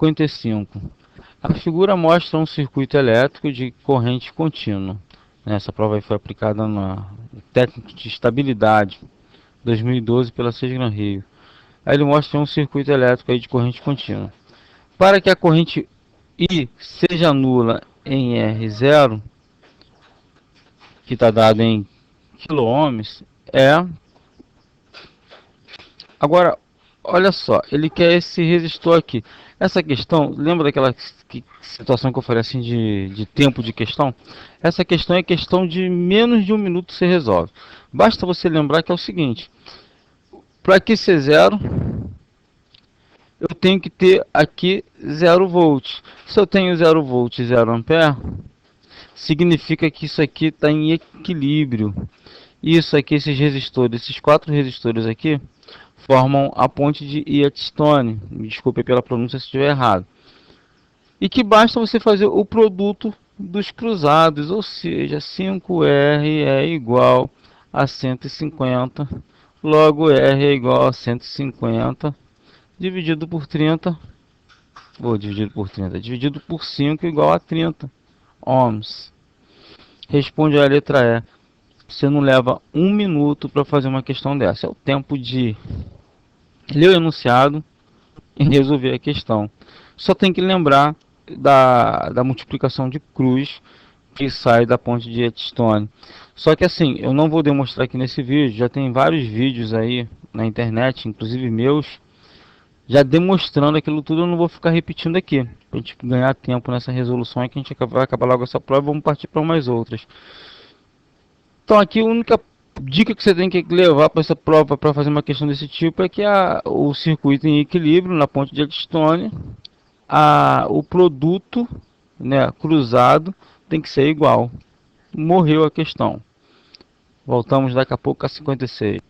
55. A figura mostra um circuito elétrico de corrente contínua. Essa prova aí foi aplicada no técnico de estabilidade 2012 pela Sesgran Rio. Aí ele mostra um circuito elétrico aí de corrente contínua. Para que a corrente I seja nula em R0, que está dado em quiloohms, Agora, olha só, ele quer esse resistor aqui. Essa questão, lembra daquela situação que eu falei assim de tempo de questão? Essa questão é questão de menos de um minuto se resolve. Basta você lembrar que é o seguinte: para aqui ser zero, eu tenho que ter aqui 0 volts. Se eu tenho 0 volts e 0 ampere, significa que isso aqui está em equilíbrio. Isso aqui, esses resistores, esses 4 resistores aqui, formam a ponte de Wheatstone. Me desculpe pela pronúncia se estiver errado. E que basta você fazer o produto dos cruzados, ou seja, 5R é igual a 150, logo R é igual a 150, dividido por 30, dividido por 5 igual a 30 ohms. Responde a letra E. Você não leva um minuto para fazer uma questão dessa. É o tempo de ler o enunciado e resolver a questão. Só tem que lembrar da multiplicação de cruz que sai da ponte de Wheatstone. Só que assim, eu não vou demonstrar aqui nesse vídeo, já tem vários vídeos aí na internet, inclusive meus, já demonstrando aquilo tudo. Eu não vou ficar repetindo aqui, para a gente ganhar tempo nessa resolução, é que a gente vai acabar logo essa prova e vamos partir para umas outras. Então aqui a única dica que você tem que levar para essa prova, para fazer uma questão desse tipo, é que o circuito em equilíbrio na ponte de Wheatstone, o produto, né, cruzado, tem que ser igual. Morreu a questão. Voltamos daqui a pouco a 56.